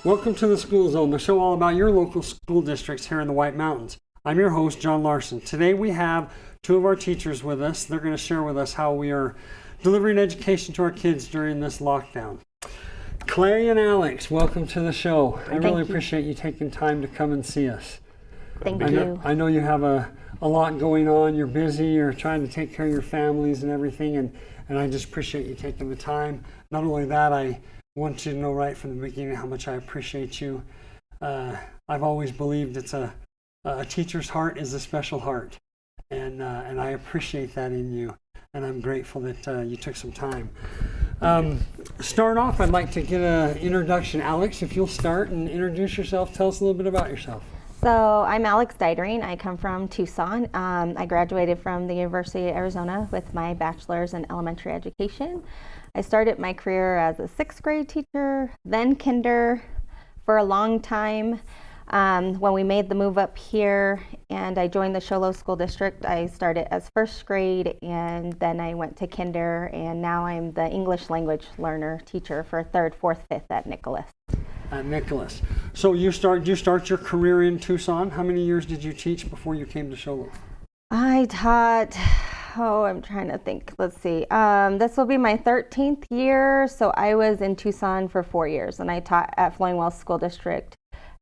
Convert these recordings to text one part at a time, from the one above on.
Welcome to the School Zone, the show all about your local school districts here in the White Mountains. I'm your host, John Larsen. Today we have two of our teachers with us. They're going to share with us how we are delivering education to our kids during this lockdown. Clay and Alex, welcome to the show. I really appreciate you taking time to come and see us. Thank you. I know you have a lot going on. You're busy. You're trying to take care of your families and everything, and I just appreciate you taking the time. Not only that, I want you to know right from the beginning how much I appreciate you. I've always believed it's a teacher's heart is a special heart, and I appreciate that in you, and I'm grateful that you took some time. Start off, I'd like to get an introduction. Alex, if you'll start and introduce yourself, tell us a little bit about yourself. So I'm Alex Deitering. I come from Tucson. I graduated from the University of Arizona with my bachelor's in elementary education. I started my career as a sixth grade teacher, then kinder for a long time. When we made the move up here and I joined the Show Low School District, I started as first grade and then I went to kinder, and now I'm the English language learner teacher for third, fourth, fifth at Nikolaus. At Nikolaus. So you start your career in Tucson. How many years did you teach before you came to Show Low? I taught, I'm trying to think. Let's see. This will be my 13th year. So I was in Tucson for 4 years, and I taught at Flowing Wells School District,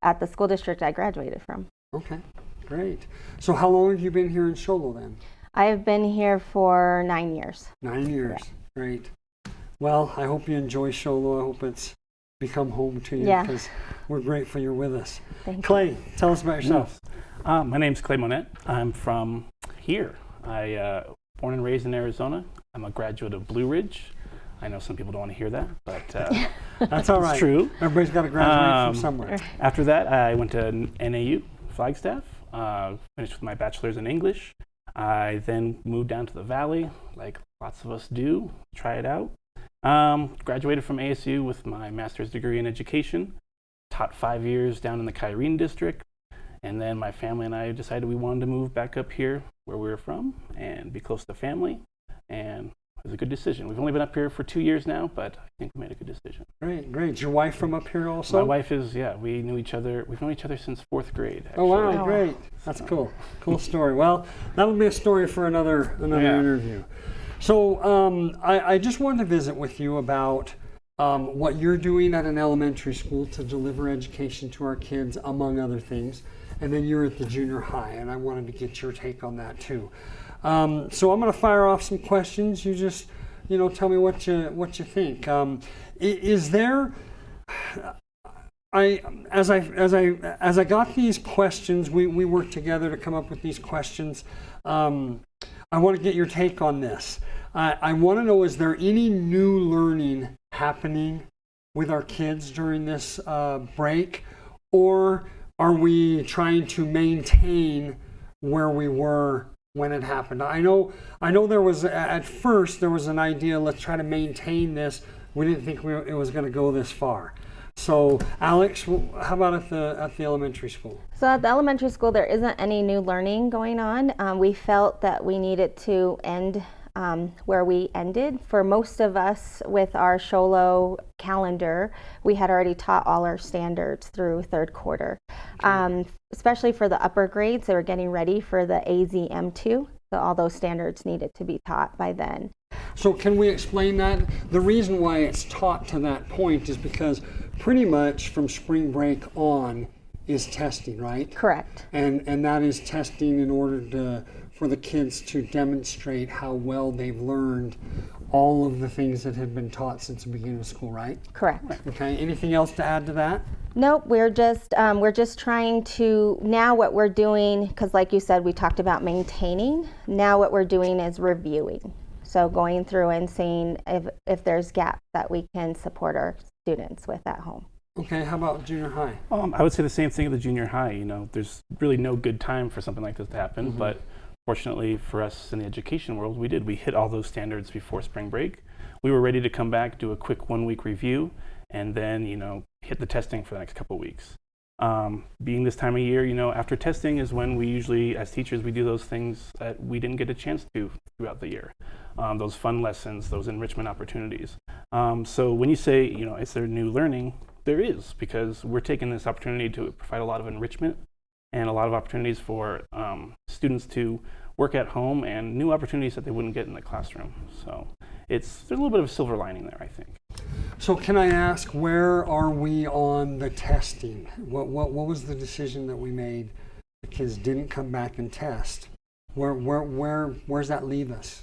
at the school district I graduated from. Okay, great. So how long have you been here in Show Low then? I have been here for 9 years. 9 years. Yeah. Great. Well, I hope you enjoy Show Low. I hope it's become home to you, because we're grateful you're with us. Clay, tell us about yourself. Yes. My name's Clay Monette. I'm from here. I born and raised in Arizona. I'm a graduate of Blue Ridge. I know some people don't want to hear that, but that's all right. It's true. Everybody's got to graduate from somewhere. After that, I went to NAU, Flagstaff, finished with my bachelor's in English. I then moved down to the Valley, like lots of us do, try it out. Graduated from ASU with my master's degree in education, taught 5 years down in the Kyrene district, and then my family and I decided we wanted to move back up here where we were from and be close to family, and it was a good decision. We've only been up here for 2 years now, but I think we made a good decision. Great, great. Is your wife from up here also? My wife is, we've known each other since 4th grade, actually. Oh wow, great. That's cool. Cool story. Well, that'll be a story for another interview. So I just wanted to visit with you about what you're doing at an elementary school to deliver education to our kids, among other things. And then you're at the junior high, and I wanted to get your take on that too. So I'm going to fire off some questions. You just, tell me what you think. Is there? As I got these questions, we worked together to come up with these questions. I want to get your take on this. I want to know, is there any new learning happening with our kids during this break, or are we trying to maintain where we were when it happened? I know there was, at first, there was an idea, let's try to maintain this. We didn't think it was going to go this far. So, Alex, how about at the elementary school? So at the elementary school, there isn't any new learning going on. We felt that we needed to end where we ended. For most of us, with our Show Low calendar, we had already taught all our standards through third quarter. Especially for the upper grades, they were getting ready for the AZM2, so all those standards needed to be taught by then. So can we explain that? The reason why it's taught to that point is because pretty much from spring break on is testing, right? Correct. And that is testing in order for the kids to demonstrate how well they've learned all of the things that had been taught since the beginning of school, right? Correct. Okay. Anything else to add to that? Nope. We're just trying to, now what we're doing, because like you said, we talked about maintaining. Now what we're doing is reviewing. So going through and seeing if there's gaps that we can support our students with at home. Okay, how about junior high? I would say the same thing at the junior high. There's really no good time for something like this to happen, but fortunately for us in the education world, we hit all those standards before spring break. We were ready to come back, do a quick 1 week review, and then, hit the testing for the next couple of weeks. Being this time of year, after testing is when we usually, as teachers, we do those things that we didn't get a chance to throughout the year. Those fun lessons, those enrichment opportunities. So when you say, is there new learning? there is, because we're taking this opportunity to provide a lot of enrichment and a lot of opportunities for students to work at home and new opportunities that they wouldn't get in the classroom. So there's a little bit of a silver lining there, I think. So can I ask, where are we on the testing? What was the decision that we made? The kids didn't come back and test. Where's that leave us?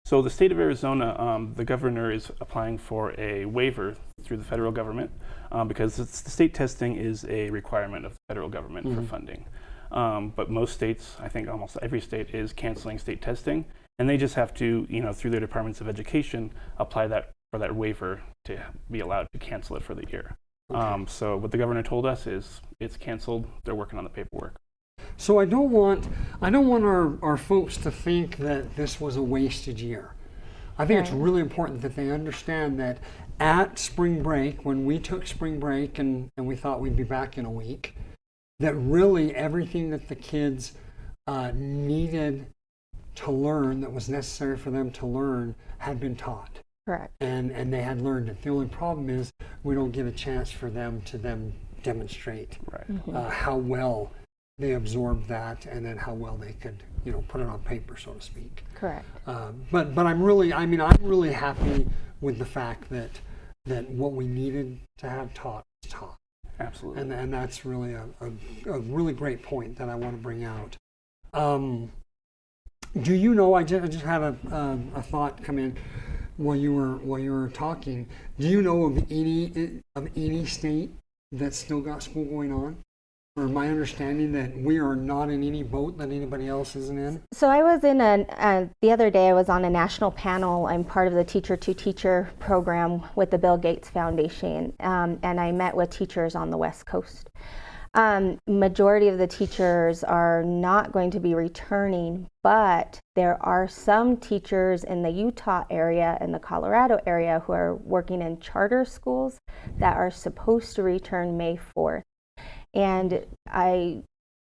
So the state of Arizona, the governor is applying for a waiver through the federal government because the state testing is a requirement of the federal government for funding. But most states, I think almost every state, is canceling state testing, and they just have to, through their departments of education, apply for that waiver to be allowed to cancel it for the year. Okay. So what the governor told us is it's canceled. They're working on the paperwork. So I don't want our folks to think that this was a wasted year. I think it's really important that they understand that at spring break, when we took spring break and we thought we'd be back in a week, that really everything that the kids needed to learn, that was necessary for them to learn, had been taught. Correct. And they had learned it. The only problem is we don't get a chance for them to then demonstrate how well they absorbed that, and then how well they could, put it on paper, so to speak. Correct. But I'm really happy with the fact that what we needed to have taught was taught. Absolutely. And that's really a really great point that I want to bring out. Do you know? I just had a thought come in while you were talking. Do you know of any state that's still got school going on? Or my understanding that we are not in any boat that anybody else isn't in? So I was in the other day I was on a national panel. I'm part of the Teacher to Teacher program with the Bill Gates Foundation, and I met with teachers on the West Coast. Majority of the teachers are not going to be returning, but there are some teachers in the Utah area and the Colorado area who are working in charter schools that are supposed to return May 4th. And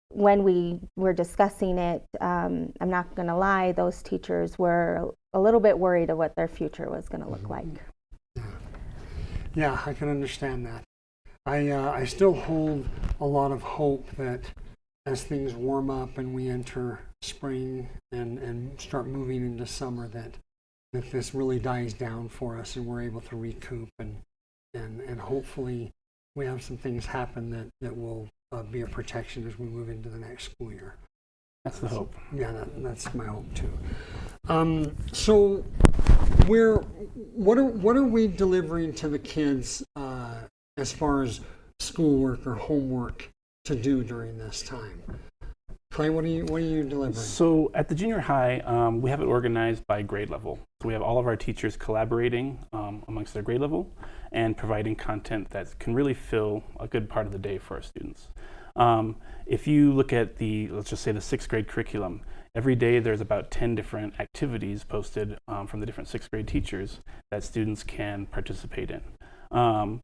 when we were discussing it, I'm not going to lie, those teachers were a little bit worried of what their future was going to look like. Yeah, I can understand that. I still hold a lot of hope that as things warm up and we enter spring and start moving into summer, that this really dies down for us and we're able to recoup and hopefully we have some things happen that will be a protection as we move into the next school year. That's the hope. Yeah, that's my hope too. So, what are we delivering to the kids as far as schoolwork or homework to do during this time? Clay, what are you delivering? So at the junior high, we have it organized by grade level. So we have all of our teachers collaborating amongst their grade level and providing content that can really fill a good part of the day for our students. If you look at let's just say the 6th grade curriculum, every day there's about 10 different activities posted from the different 6th grade teachers that students can participate in.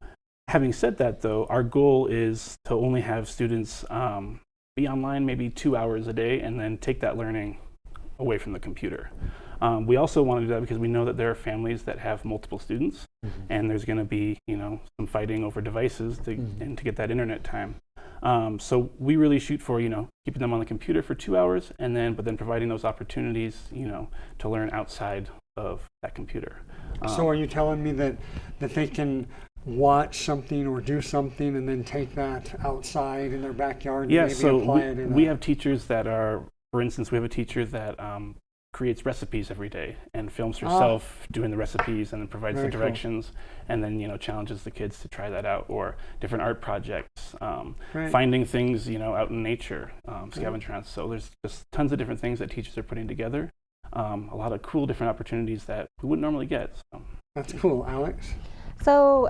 Having said that though, our goal is to only have students be online maybe 2 hours a day and then take that learning away from the computer. We also want to do that because we know that there are families that have multiple students and there's going to be some fighting over devices and to get that internet time. So we really shoot for keeping them on the computer for 2 hours but then providing those opportunities to learn outside of that computer. So are you telling me that they can watch something or do something and then take that outside in their backyard and maybe apply it in we have teachers that are, for instance, we have a teacher that creates recipes every day and films herself doing the recipes and then provides the directions and then challenges the kids to try that out, or different art projects, finding things out in nature, scavenger hunts. So there's just tons of different things that teachers are putting together, a lot of cool different opportunities that we wouldn't normally get. So. That's cool. Alex? So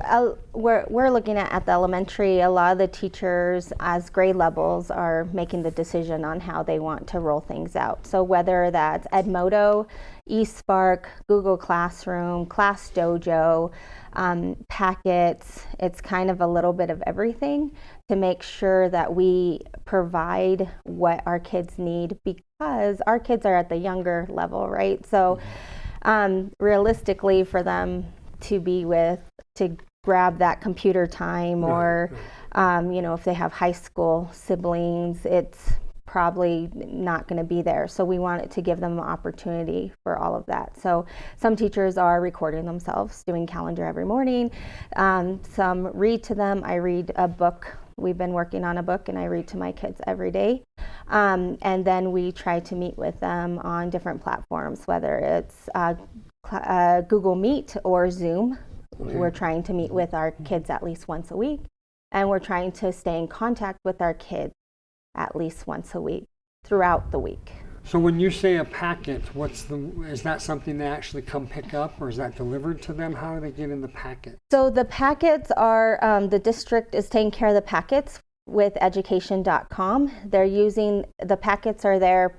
we're looking at the elementary. A lot of the teachers as grade levels are making the decision on how they want to roll things out. So whether that's Edmodo, eSpark, Google Classroom, Class Dojo, packets, it's kind of a little bit of everything to make sure that we provide what our kids need, because our kids are at the younger level, right? So realistically for them to grab that computer time, or if they have high school siblings, it's probably not going to be there. So we wanted to give them an opportunity for all of that. So some teachers are recording themselves doing calendar every morning. Some read to them. I read a book. We've been working on a book, and I read to my kids every day. And then we try to meet with them on different platforms, whether it's Google Meet or Zoom. Okay. We're trying to meet with our kids at least once a week, and we're trying to stay in contact with our kids at least once a week throughout the week. So when you say a packet, is that something they actually come pick up, or is that delivered to them? How do they get in the packet? So the packets are, the district is taking care of the packets with education.com. The packets are there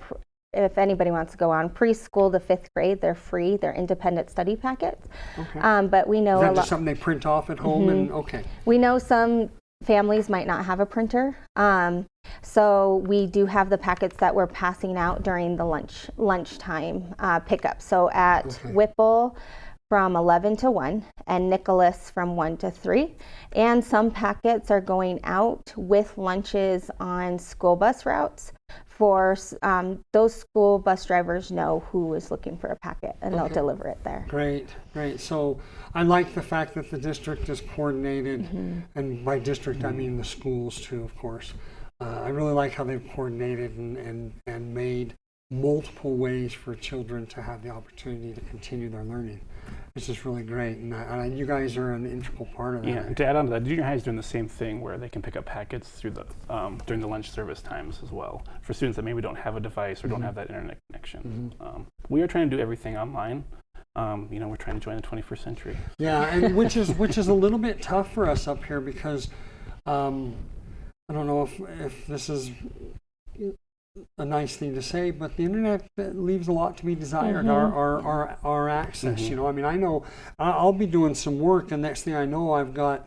if anybody wants to go on preschool to 5th grade. They're free. They're independent study packets. Okay. But we know Is that just something they print off at home? And okay. We know some families might not have a printer. So we do have the packets that we're passing out during the lunchtime pickup. So at Whipple from 11 to 1 and Nicholas from 1 to 3. And some packets are going out with lunches on school bus routes. For those school bus drivers know who is looking for a packet, and they'll deliver it there. Great. So I like the fact that the district is coordinated, and by district I mean the schools too, of course. I really like how they've coordinated and made multiple ways for children to have the opportunity to continue their learning. It's just really great, and you guys are an integral part of that. Yeah, and to add on to that, junior high is doing the same thing where they can pick up packets through the during the lunch service times as well for students that maybe don't have a device or don't have that internet connection. We are trying to do everything online. We're trying to join the 21st century. Yeah, and which is a little bit tough for us up here because I don't know if this is a nice thing to say, but the internet leaves a lot to be desired. Our access, I mean, I know I'll be doing some work, and next thing I know, I've got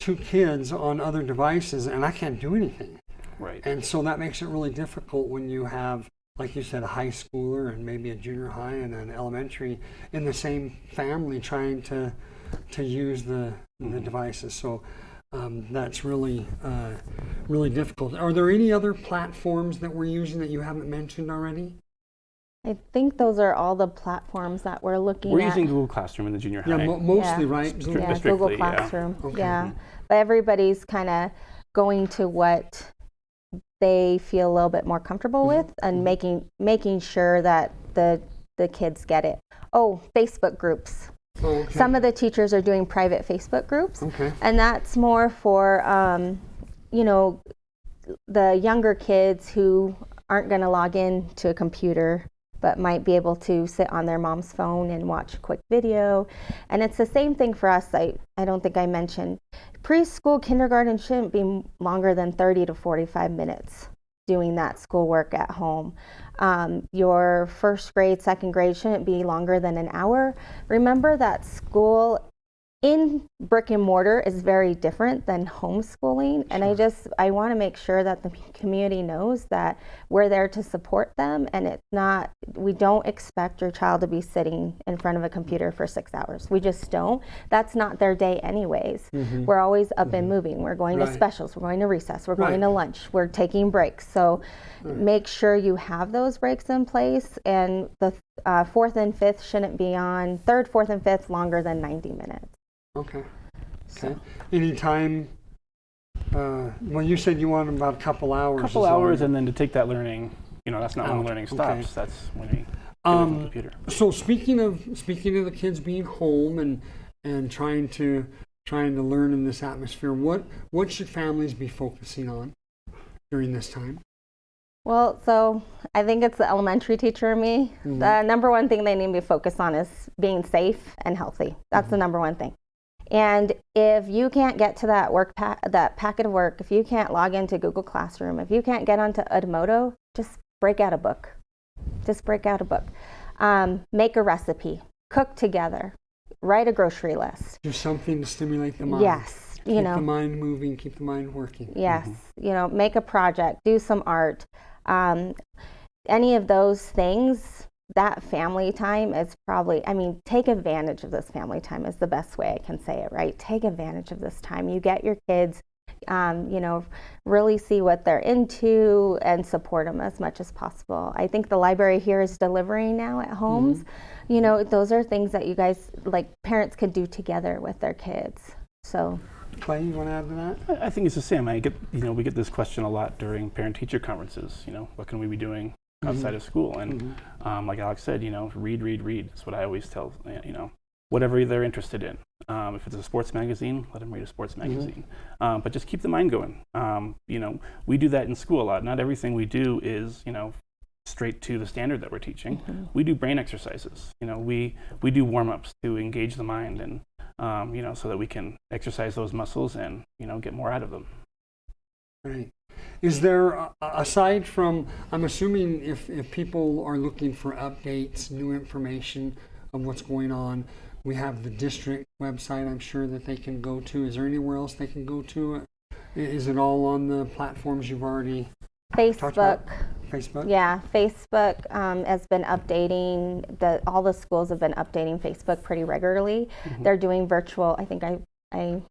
2 kids on other devices, and I can't do anything. Right. And so that makes it really difficult when you have, like you said, a high schooler and maybe a junior high and an elementary in the same family trying to use the devices. So that's really difficult. Are there any other platforms that we're using that you haven't mentioned already? I think those are all the platforms that we're looking at. We're using Google Classroom in the junior high. Yeah, mostly, right? Yeah, Strictly, Google Classroom. Okay. Yeah, but everybody's kind of going to what they feel a little bit more comfortable with, and making sure that the kids get it. Oh, Facebook groups. Okay. Some of the teachers are doing private Facebook groups, Okay. and that's more for the younger kids who aren't going to log in to a computer but might be able to sit on their mom's phone and watch a quick video. And it's the same thing for us. I don't think I mentioned preschool, kindergarten shouldn't be longer than 30 to 45 minutes doing that schoolwork at home. Your first grade, second grade shouldn't be longer than an hour. Remember that school in brick and mortar is very different than homeschooling. And I want to make sure that the community knows that we're there to support them, and we don't expect your child to be sitting in front of a computer for 6 hours. We just don't. That's not their day anyways. We're always up and moving. We're going to specials, we're going to recess, we're going to lunch, we're taking breaks. So make sure you have those breaks in place, and the 4th and 5th shouldn't be on, 3rd, 4th, and 5th longer than 90 minutes. Okay. Anytime, well, you said you want about a couple hours. Couple hours, and then to take that learning, that's not when the learning stops. Okay. That's when we get on the computer. So speaking of the kids being home and trying to learn in this atmosphere, what should families be focusing on during this time? Well, so I think it's the elementary teacher in me. The number one thing they need to be focused on is being safe and healthy. That's the number one thing. And if you can't get to that that packet of work, if you can't log into Google Classroom, if you can't get onto Edmodo, just break out a book. Make a recipe, cook together, write a grocery list. Do something to stimulate the mind. Yes, keep the mind moving, keep the mind working. Yes, make a project, do some art. Any of those things that family time is probably, I mean, take advantage of this family time is the best way I can say it, right? Take advantage of this time. You get your kids, you know, really see what they're into and support them as much as possible. I think the library here is delivering now at homes. You know, those are things that you guys, like parents, could do together with their kids. So. Clay, you want to add to that? I think it's the same. We get this question a lot during parent-teacher conferences. You know, what can we be doing outside of school? And like Alex said, you know, read. That's what I always tell, you know, whatever they're interested in. If it's a sports magazine, let them read a sports magazine. But just keep the mind going. You know, we do that in school a lot. Not everything we do is, you know, straight to the standard that we're teaching. We do brain exercises. You know, we do warm-ups to engage the mind and, you know, so that we can exercise those muscles and, you know, get more out of them. Right. Is there, aside from, I'm assuming if people are looking for updates, new information of what's going on, we have the district website I'm sure that they can go to. Is there anywhere else they can go to? Is it all on the platforms you've already talked about? Facebook? Yeah, Facebook has been updating, all the schools have been updating Facebook pretty regularly. They're doing virtual, I think I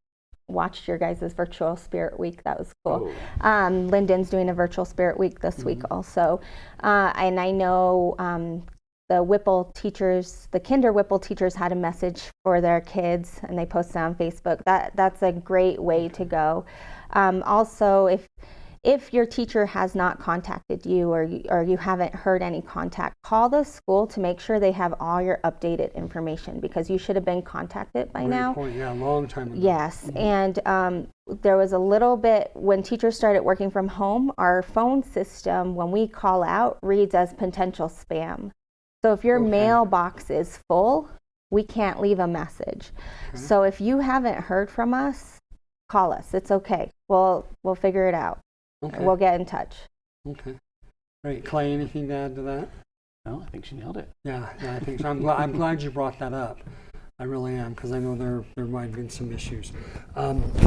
watched your guys' virtual Spirit Week. That was cool. Lyndon's doing a virtual Spirit Week this week also. And I know the Whipple teachers, the Kinder Whipple teachers had a message for their kids and they posted on Facebook. That's a great way to go. Also, if your teacher has not contacted you or you haven't heard any contact, call the school to make sure they have all your updated information because you should have been contacted by now. Point. Yeah, a long time ago. Yes, and there was a little bit, when teachers started working from home, our phone system, when we call out, reads as potential spam. So if your mailbox is full, we can't leave a message. So if you haven't heard from us, call us. It's okay. We'll figure it out. We'll get in touch. Okay. Great. Clay, anything to add to that? No, I think she nailed it. Yeah, I think so. I'm glad you brought that up. I really am, because I know there might have been some issues.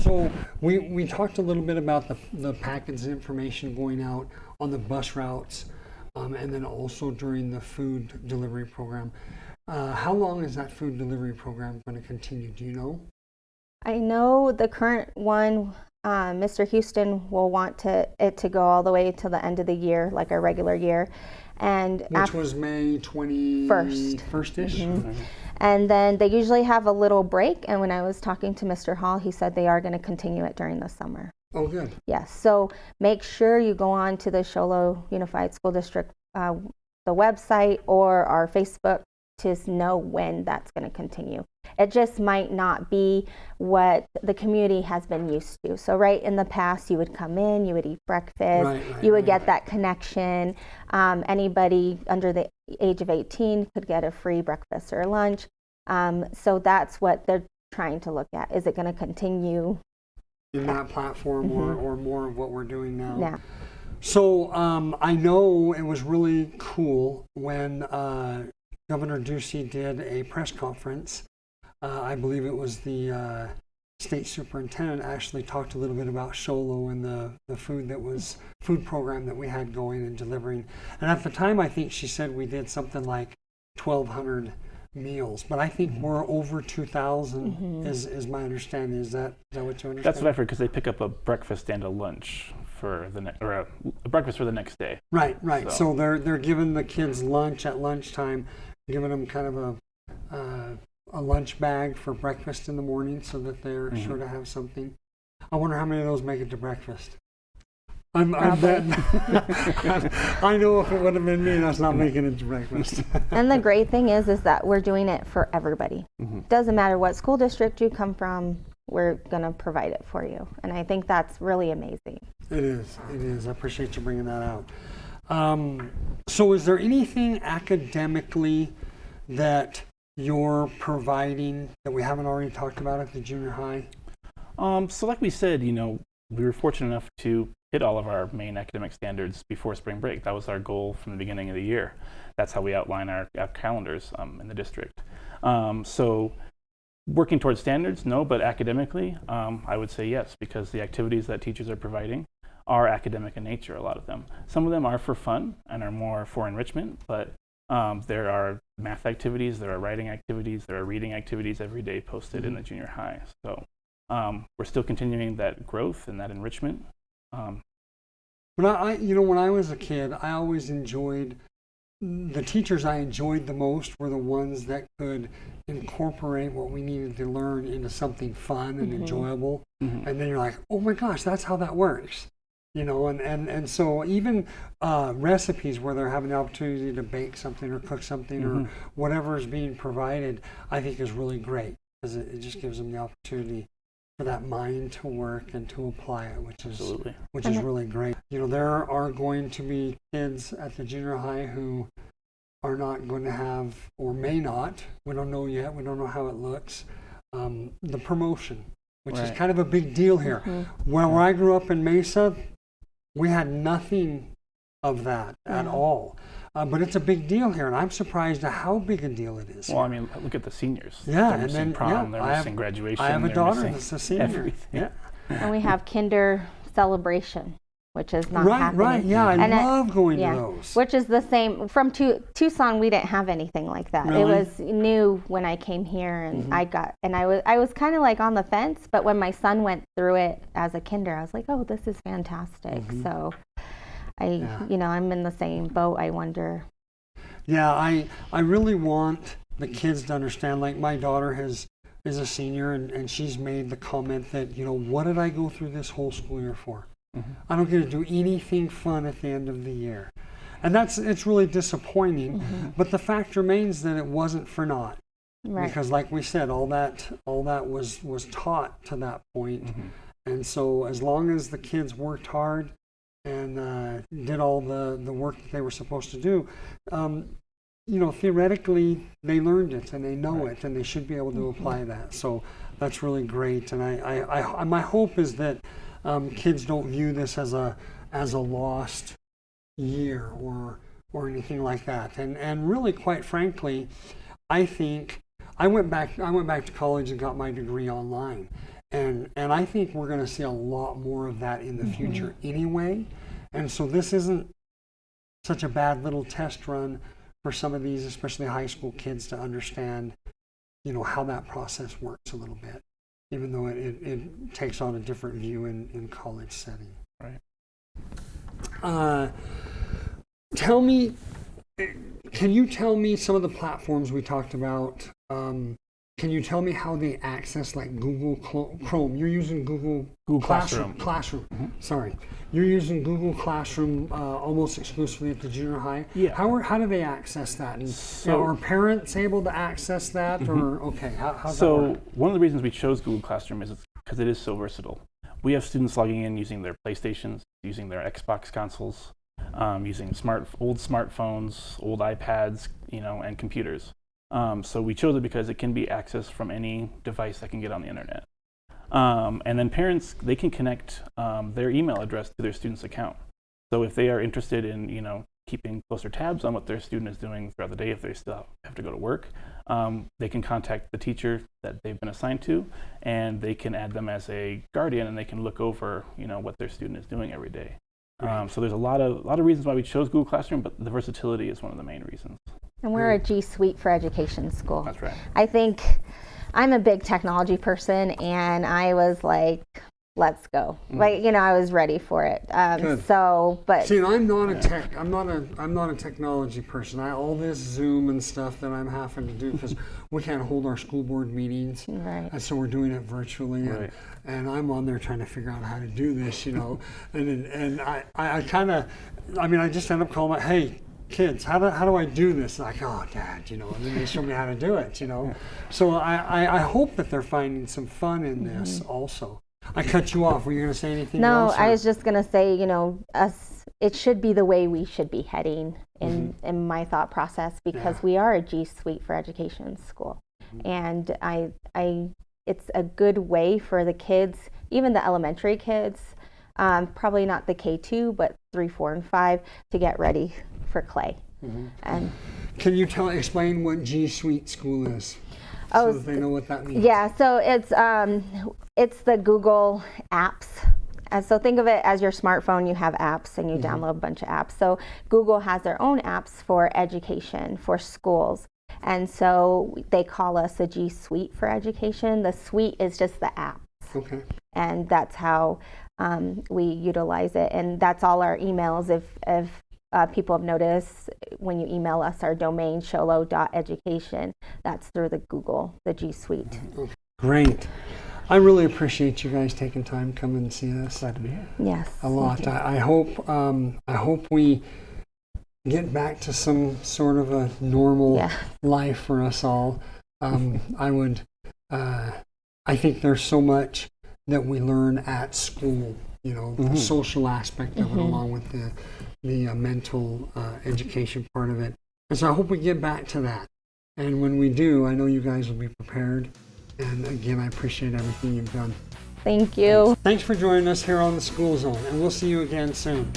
So we talked a little bit about the packets of information going out on the bus routes, and then also during the food delivery program. How long is that food delivery program going to continue? Do you know? I know the current one, Mr. Houston will want it to go all the way to the end of the year, like our regular year. And which was May 21st-ish? And then they usually have a little break. And when I was talking to Mr. Hall, he said they are going to continue it during the summer. Oh, good. Yes. So make sure you go on to the Sholo Unified School District, the website or our Facebook to know when that's going to continue. It just might not be what the community has been used to. So right in the past, you would come in, you would eat breakfast, you would get that connection. Anybody under the age of 18 could get a free breakfast or lunch. So that's what they're trying to look at. Is it going to continue in that platform or more of what we're doing now? Yeah. So I know it was really cool when Governor Ducey did a press conference. I believe it was the state superintendent actually talked a little bit about Sholo and the food program that we had going and delivering. And at the time, I think she said we did something like 1,200 meals, but I think we're over 2,000 is my understanding. Is that what you understand? That's what I've heard, because they pick up a breakfast and a lunch for the a breakfast for the next day. Right. So they're giving the kids lunch at lunchtime, giving them kind of a lunch bag for breakfast in the morning so that they're sure to have something. I wonder how many of those make it to breakfast. I'm betting. I know if it would have been me, that's not making it to breakfast. And the great thing is that we're doing it for everybody. Doesn't matter what school district you come from, we're going to provide it for you. And I think that's really amazing. It is. I appreciate you bringing that out. So is there anything academically that you're providing that we haven't already talked about at the junior high? So like we said, we were fortunate enough to hit all of our main academic standards before spring break. That was our goal from the beginning of the year. That's how we outline our calendars in the district. So working towards standards, no, but academically, I would say yes, because the activities that teachers are providing are academic in nature, a lot of them. Some of them are for fun and are more for enrichment, but There are math activities, there are writing activities, there are reading activities every day posted in the junior high. So we're still continuing that growth and that enrichment. But when I was a kid, I always enjoyed the teachers I enjoyed the most were the ones that could incorporate what we needed to learn into something fun and enjoyable. And then you're like, oh my gosh, that's how that works. And so even recipes where they're having the opportunity to bake something or cook something or whatever is being provided, I think is really great because it just gives them the opportunity for that mind to work and to apply it, which is really great. There are going to be kids at the junior high who are not going to have, or may not, we don't know yet, we don't know how it looks, the promotion, which is kind of a big deal here. Where I grew up in Mesa, we had nothing of that at all. But it's a big deal here, and I'm surprised at how big a deal it is. Well, I mean, look at the seniors. Yeah, they're missing prom, they're missing graduation. I have a they're daughter missing that's a senior. everything. Yeah. And we have kinder celebration, which is not happening. Right, yeah, I love going to those. Which is the same. From Tucson, we didn't have anything like that. Really? It was new when I came here, and I was kind of like on the fence, but when my son went through it as a kinder, I was like, oh, this is fantastic. So I'm in the same boat. I wonder. Yeah, I really want the kids to understand, like my daughter is a senior and she's made the comment that, what did I go through this whole school year for? I don't get to do anything fun at the end of the year. And it's really disappointing, but the fact remains that it wasn't for naught. Right. Because like we said, all that was taught to that point. And so as long as the kids worked hard and did all the work that they were supposed to do, theoretically they learned it and they know it and they should be able to apply that. So that's really great. And I my hope is that kids don't view this as a lost year or anything like that. And really, quite frankly, I think I went back to college and got my degree online. And I think we're going to see a lot more of that in the future anyway. And so this isn't such a bad little test run for some of these, especially high school kids, to understand, how that process works a little bit, even though it takes on a different view in college setting. Right. Can you tell me some of the platforms we talked about? Can you tell me how they access like Google Chrome? You're using Google Classroom. Sorry. You're using Google Classroom almost exclusively at the junior high. Yeah. How do they access that? And are parents able to access that? Or how's that work? So one of the reasons we chose Google Classroom is because it is so versatile. We have students logging in using their PlayStations, using their Xbox consoles, using old smartphones, old iPads, and computers. So we chose it because it can be accessed from any device that can get on the internet. And then parents, they can connect their email address to their student's account. So if they are interested in, keeping closer tabs on what their student is doing throughout the day, if they still have to go to work, they can contact the teacher that they've been assigned to, and they can add them as a guardian, and they can look over, what their student is doing every day. So there's a lot of reasons why we chose Google Classroom, but the versatility is one of the main reasons. And we're a G Suite for Education school. That's right. I think I'm a big technology person, and I was like, let's go. I was ready for it. But see, I'm not a technology person. All this Zoom and stuff that I'm having to do because we can't hold our school board meetings, and so we're doing it virtually. Right. And I'm on there trying to figure out how to do this, and I just end up calling my, hey, kids, how do I do this? Like, oh, Dad, and then they show me how to do it, So I hope that they're finding some fun in this also. I cut you off. Were you going to say anything else? No, I was just going to say, it should be the way we should be heading in my thought process, because we are a G Suite for Education school. And it's a good way for the kids, even the elementary kids, probably not the K2, but 3, 4, and 5, to get ready for clay. And can you explain what G Suite school is? So that they know what that means. Yeah, so it's the Google apps And so think of it as your smartphone, you have apps and you download a bunch of apps. So Google has their own apps for education, for schools. And so they call us a G Suite for education. The suite is just the apps. Okay. And that's how we utilize it. And that's all our emails. If people have noticed, when you email us, our domain, sholo.education, that's through the Google, the G Suite. Great. I really appreciate you guys taking time to come and see us. Glad to be here. Yes. A lot. I hope we get back to some sort of a normal life for us all. I think there's so much that we learn at school, you know, the social aspect of it, along with the mental education part of it. And so I hope we get back to that. And when we do, I know you guys will be prepared. And again, I appreciate everything you've done. Thank you. Thanks for joining us here on the School Zone, and we'll see you again soon.